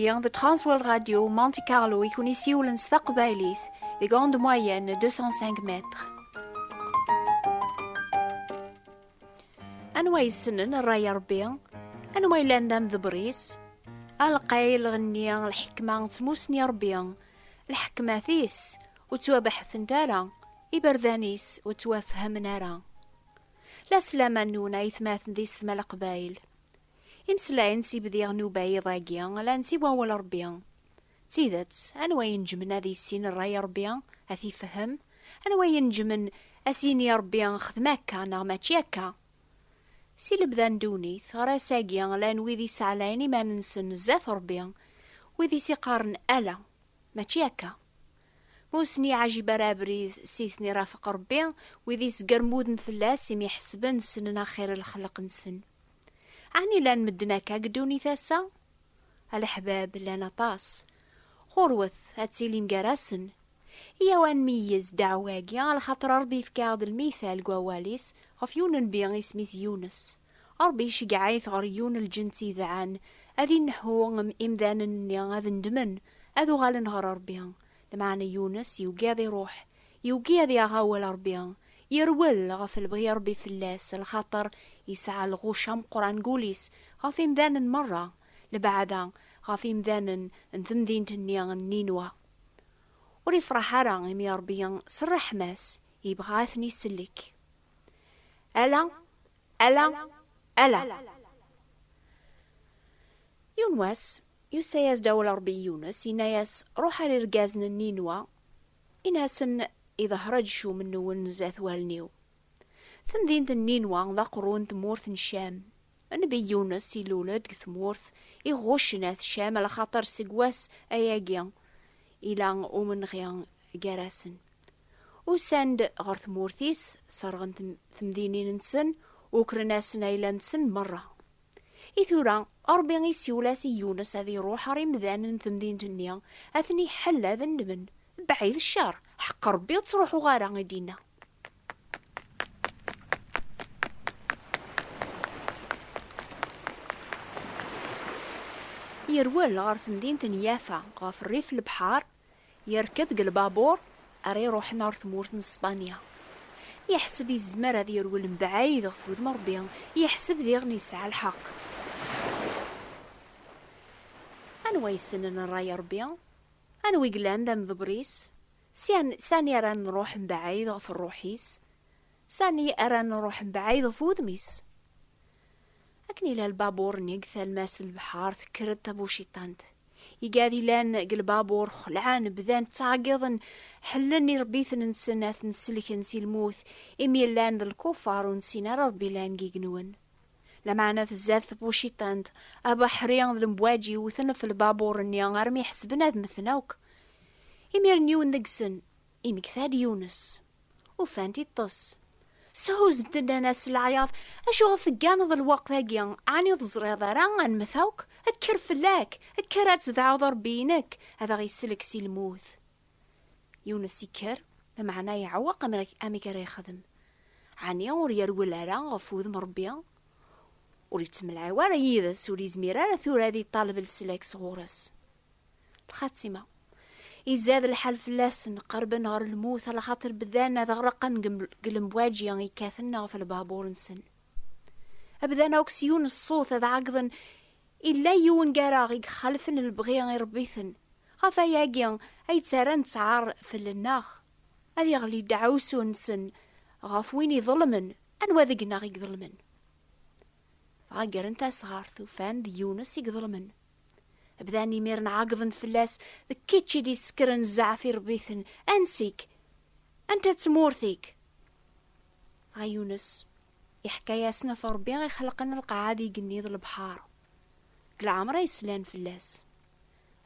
de Transworld Radio Monte Carlo يكون يسيولن ستقبايليث دي غوند موين 205 متر. أنوا يسنن الراي ربيع أنوا يلاندم ذبريس القايل غنيا الحكمة تموسني ربيع الحكمة ثيس وتوابحث نتالا إبردانيس وتوافهم نارا لا سلاما نونا يثماثن ذي ثما القبايل إمسلاين سي بديغ نوباي ضاقيا لا نسي واول ربيا تيدت أنوا ينجمنا ذي السين الراي ربيا أثي فهم أنوا ينجمن أسيني ربيا خدماكا نغماتشي هكا سي لبذان دونيث غرا ساقيا لان ويذي سعلايني ما ننسن زاث ربيا ويذي سيقارن ألا ماشي هكا موسني عجيب رابري سيثني رافق ربيا ويذي سقرمود نفلاس يمي حسبن سننا خير الخلق نسن عني لان مدناكا قدوني ثاسا الحباب لان طاس غروث هاتسيلي مقراسن يوان ميز دعواقي على خاطر ربي في كاغد المثال قواليس غفيون بيان اسميس يونس ربي شقعايث غريون الجنسي ذعان اذي نحو امذان النيا اذ ندمن اذو غالن غر ربيان لمعنى يونس يوقاذي روح يوقاذي اغاول ربيان يرول غف البغي ربي فلاس الخاطر يسعى الغوشام قران قوليس غفي مذان مرة لبعدا غفي مذان انثمذين تنيا النينوا وريفرح راه يمي ربيا صرح ماس يبغاثني يسلك ألا ألا ألا يونواس يساياس دولة ربي يونس يناياس روح ررقازن النينوا إناسن إذا هرجشو منو ونزاث والنيو ثم ذين النينوا ذا قرون ثمورث الشام النبي يونس يلولد ثمورث يغوشنا الشام على خاطر سقواس أياقيا إلى ومن غيان جراسن وساند غرث مورثيس صارغن ثمدينين نسن وكرناسنا إلى نسن مرة إثورا أربعين سيولاسي يونس هذي روح ريم ذان ثمدين تنيا أثني حل هذا النمن بعيد الشار حق ربي وتروح غارا غدينا يروال غرث مدينة نيافا غاف الريف البحار يركب البابور أري روح نار ثمورث اسبانيا يحسب الزمر هذي يرول بعيد غفود مربيا يحسب ذي غني يسعى الحق أنا ويسنن الراي ربيا أنا ويقلان دم ذبريس ساني أرى نروح بعيد غف الروحيس ساني أرى نروح بعيد غفود ميس أكني للبابور نيقثى الماس البحار ذكرت أبو شيطانت يقاذي لان قلبابور خلعان بذان تعاقضن حلني ربيث نسناث نسلك نسي الموت إمي لان ذا الكفار ونسينا ربي لان قيقنون لمعنا الزاث بو شيطانت أبا حريان المبواجي وثن في البابور النيان أرمي حسبنا ذ مثناوك إمي رنيون نقسن إمي كثاد يونس وفانتي الطس سهوز انتنا ناس العياط اشو غفقان ذا الوقت هاقيا عني ضزري ضران عن مثوك اكر فلاك اكرات ذعوض ربينك هذا غيسلك سي الموت يونس يكر لمعنا يعوق اميكا ريخدم عني وريار ولا غفوذ مربيا وريتم العوارة يدس ولي زميرا ثورا ذي طالب السلاك صغورس الخاتمة يزاد الحال فلاسن قرب نهار الموت على خاطر بذانا ذغرقن قلمبواجيا يكاثنا في البابور نسن أبذانا وكسيون الصوت هذا عقضن إلا يون قراغي خلفن البغيان يربيثن غفا ياقيا أي تسارن تعار في الناخ هذي غلي دعوسو نسن غافويني ظلمن أنوا ذقنا غيك ظلمن غاقر انتا صغار ثوفان ذي يونس يقظلمن بداني ميرن عاقضن فلاس ذكيتشي دي سكرن زعفي ربيثن أنسيك أنت تمورثيك غا يونس يحكى ياسنا فربي غي خلقنا القعادي قنيض البحار قل عمرا يسلان فلاس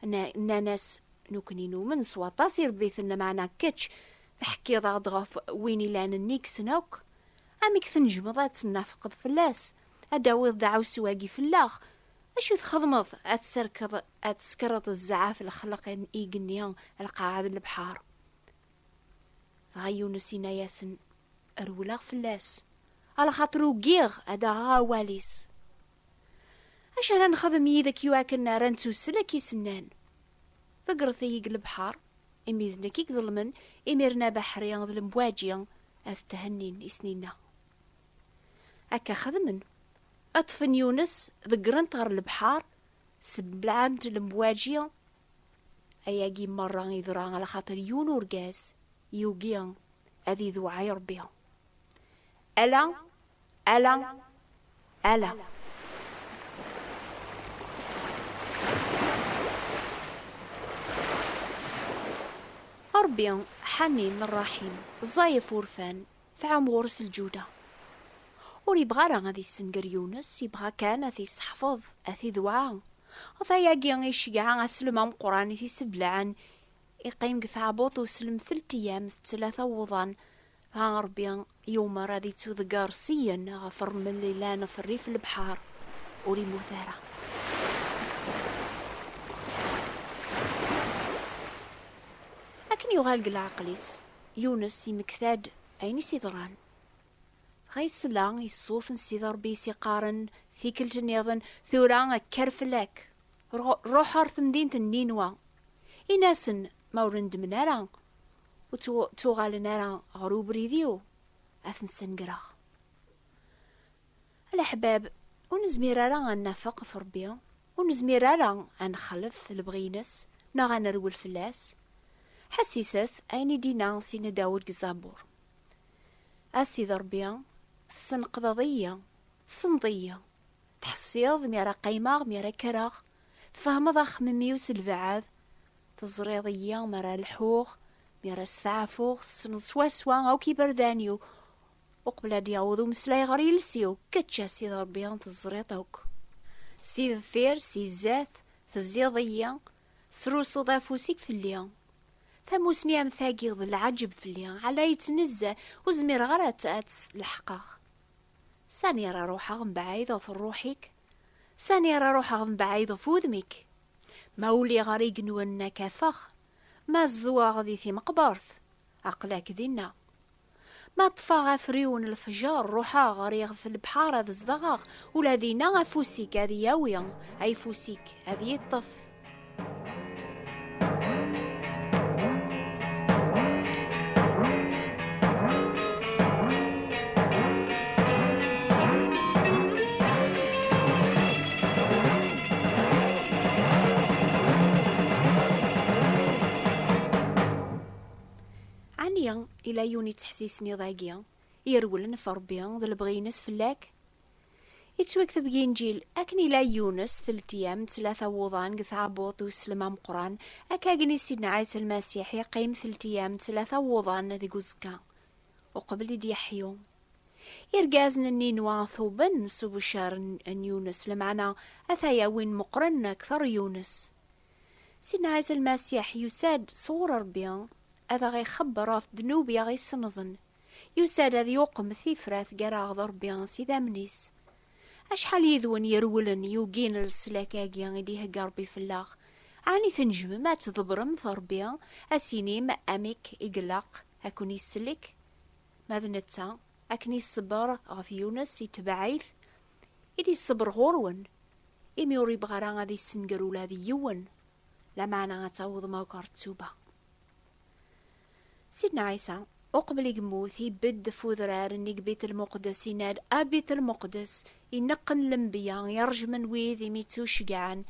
إنا ناس نوكنينو من سواطاس يربيثن معنا كتش فحكي ضغط غاف ويني لان النيك سنوك أميك ثنجمضات سنافقض فلاس أداويض دعو سواقي فلاخ أشو تخضمض أتسكرض الزعاف الخلق إيقنيان القاعد البحار غايو نسينا ياسن أرولاغ فلاس على خاطرو قيغ أدا غاواليس اش انا نخدم يدك يواكن رانتو سلك يسنان ذقرثي يقلب حار إميذنا كيك ظلمن إميرنا بحريان ظلم واجيان أثتهنين إسنينا أكا خدمن أطفن يونس ذقرن طار البحار سبلعان المواجيان أياقي مرة يذران على خاطر يون ورقاس يوقيان أذي ذو عير بها ألا ألا ألا ربي حنين الرحيم زايف ورفان ثعم غورس الجودة وريبغى راه غادي يسنقر يونس يبغى كان اثي يسحفظ اثي ذوعا وفاياقي يشقع اسلم قراني في سبلعن يقيم قثعبوط وسلم 3 أيام 3 وضان ها ربي يوم رادي تذقار سيا غفر من ليلان في الريف البحار وري مثارة لكن يغالق العقليس يونس يمكثاد أين سيدران غيسلا يصوث نسيد ربي سيقارن ثيكل جنيضن ثورا كرفلاك روح ارث مدينة النينوى إناسن مورند منارا وتوغالنارا غروب ريديو أثن سنقراخ الأحباب ونزميرارا غنافق في ربي ونزميرارا غنخلف البغينس نا غنرول فلاس حسيسث أين دينا سين داود قزابور أسيد ربي سنقضضية صنضية تحسيض ميرا قيماغ ميرا كراغ تفهم ضخ من ميوس البعاد تزريضية مرا الحوغ ميرا ستعفوغ سوا أو كي بردانيو وقبل دياوضو مسلاي غريلسيو كتشا سيد ربي تزريطوك سيد الثير سيد زاث تزيضية سروسو ضافوسيك في الليل ثموسني أم ثاقيض العجب في الليل على يتنزه وزمير غرات الحقاق ساني راه روحها بعيدة في روحك ساني راه روحها بعيدة في وذمك مولي غريق نونا كفخ ما زدوا غادي في مقبرث عقلاك دينا ما طفا فريون الفجار روحا غريغ في البحار هذا زدغاغ ولا دينا فوسيك هذه ياوية أي فوسيك هذه يطف إلى يوني تحسيسني ضاقيا يرولن فربيا ذا البغينس فلاك يتوكتب ينجيل أكن إلى يونس 3 أيام 3 وضان قثعبوط وسلمة مقران أكاقني سيدنا عيسى المسيح يقيم 3 أيام 3 وضان ذي قزكا وقبل ديحيو يرقازن النينوا ثوبن سبشار أن يونس لمعنا أثايا وين مقرن أكثر يونس سيدنا عيسى المسيح يساد صور ربيا هذا غيخبر في دنوبيا غيسنظن يساد هذا يوقم ثيفراث قراغ ضربيا سيدا منيس أشحال يذون يرولن يوقين السلاكاقيا غيديها قربي في اللاغ عاني تنجم ما تضبرم في ربيا أسيني ما أميك إقلاق أكون يسلك ماذا نتا أكني الصبر غف يونس يتبعيث إدي الصبر غورون إمي وريب غرا غادي السنقر ولا ذي يون لا معنى غتعوض موكار تسوبة سيدنا عيسى أقبل يقموث يبد فوذرار إنك بيت المقدس يناد أبيت المقدس ينقن الأنبياء يرجم من ويذ يميتو شقعان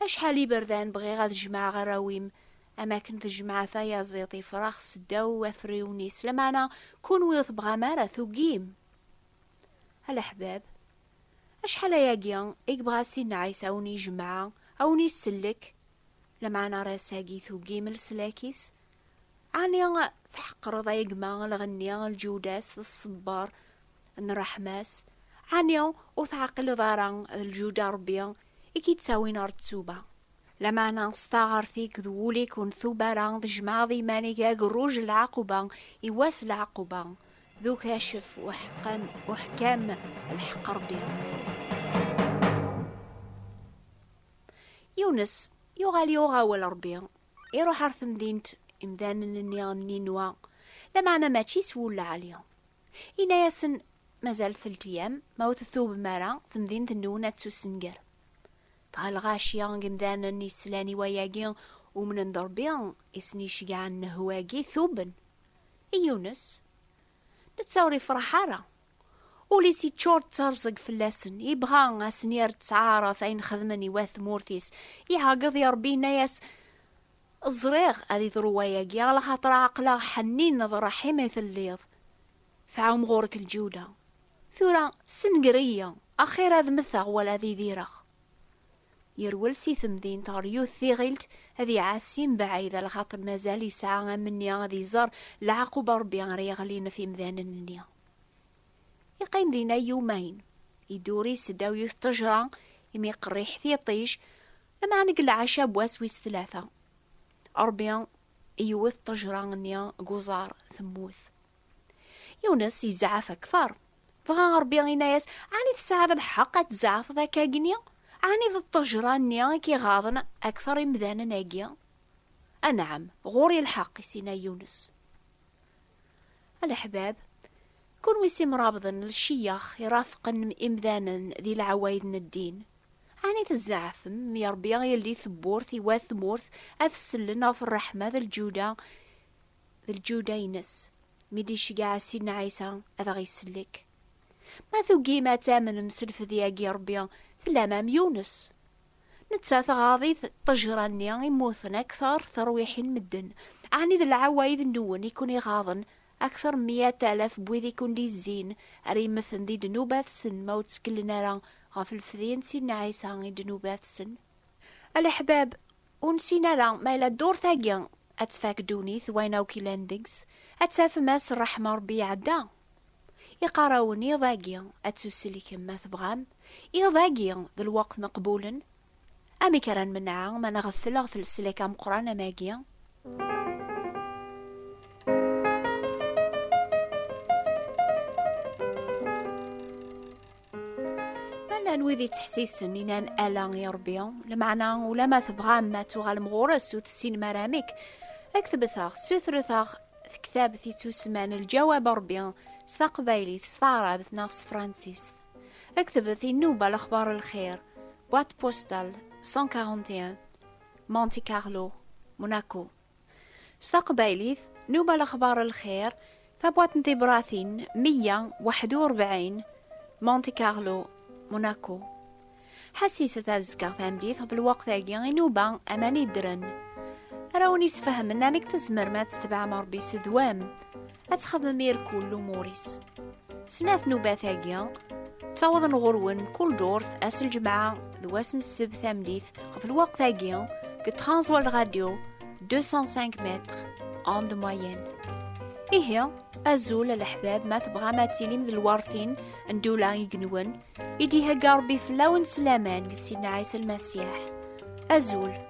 أشحال يبردان بغي غاد جمع غراويم أماكن تجمع ثايا زيطي فراخ سداو وفريونيس لمعنا كون ويث بغا مارا ثوقيم الأحباب أشحال ياقيا إقبغا سيدنا عيسى أوني جمعا أوني السلك لمعنا راساقي ثوقيم السلاكيس عني تحقر ضيق ما الغنية الجوداس الصبار الرحماس عني وثعقل ضارا الجودة ربيا إكي تساوي نار تسوبة لما نستغر ثيك ذوليك ونثوبة ران جمع ذي مانيكا قروج العقوبة إواس العقوبة ذو كاشف وحكام الحق ربيا يونس يغاول ربيا يروح عرث مدينة إمدان النينوا لمعنا ماشي سولا عليهم إنا ياسن مازال 3 أيام موت الثوب مارا في مدينة النونة تسو السنقر الغاشية قمدانا نيسلاني وياقين ومن ندربيان إسني شقعان هواقي ثوبن. يونس نتصوري فرحارة وليسي تشور ترزق في اللسن يبغى سنير تعارف أين خدمني واث مورتيس يعاقض يا ربي نايس الزريغ هذي ذرواياقي على خاطر عقله حنين نظر حماية الليض ثعوم غورك الجودة ثورة سنقرية أخير هذا مثغ ولا ذي ذيرخ يرول سي ثمذين طاريو ثيغلت هذي عاسين بعيدة لخاطر مازال يسعى مني هذي زر العقوبة ربي غريغلين في مذان النية. يقيم ذينا يومين يدوري سداو يستجرى يمي قريح ثيطيش لما نقل عشا بواسويس 3 أربيان يوث طجران النية قوزار ثموث. يونس يزعف أكثر ضغا أربيان ناس عني تساعد الحق تزعف ذاك أجنيا عني ذا الطجران نيا كي غاضنا أكثر مذانا ناقيا. أنعم غوري الحق سينا يونس. الأحباب كون ويسي مرابضا للشياخ يرافقا إمذانا ذي العوايد الدين عني تزعفم يربيا يلي ثبورث يواث مورث أثسلنا في الرحمة ذا الجودة ينس ميدي شقاع سيدنا عيسى هذا غيسلك ما ثقي ما تامن مسلف ذياقي ربيا في الأمام يونس نتساث غاضي طجراني يموثن أكثر ثرويحين مدن عني ذا العوايد النون يكون يغاضن أكثر 100,000 بويذ يكون لي الزين أري مثل ذي دنوبات سن ما وتسكلنا را غاف الفذين سيدنا عيسى غي دنوبات سن. الأحباب ونسينا را ما إلا الدور ثاقيا أتفاك دوني ثوينا وكيلاندكس أتساف ماس الرحمة ربي عدا يقراوني ضاقيا أتسوسلي كما تبغام ضاقيا ذا الوقت مقبولا أمي كران منعا ما نغفل سليكا مقرانا ماقيا. وذي تحسيسن إنان ألان يا ربي لمعنى ولا ما تبغى ما تغال مغورس وتسين مرامك أكتب ثاغ سوثر ثاغ كتاب ثي تسمان الجواب ربي استقبالي تستعرب ناقص فرانسيس أكتب ثي نوبة الأخبار الخير بوات بوستال 141 مونتي كارلو موناكو استقبالي نوبة الأخبار الخير ثبوات نتي براثين 141 مونتي كارلو موناكو. حسيسة تازكا ثامديث بالوقت هاقي نوبة أماني درن راوني سفهم نامك تزمر ما تتبع مربي سدوام أتخدم مير كل موريس سناث نوبات هاقي تعوض نغرون كل دورث أس الجمعة ذواسن السب ثامديث في الوقت هاقي كترانزوال راديو 205 متر أون دو موين. إيه أزول الأحباب ما تبغى ما تيليم ذي الوارثين ندولا يقنون يديها قاربي فلاون سلامان لسيدنا عيسى المسيح. أزول.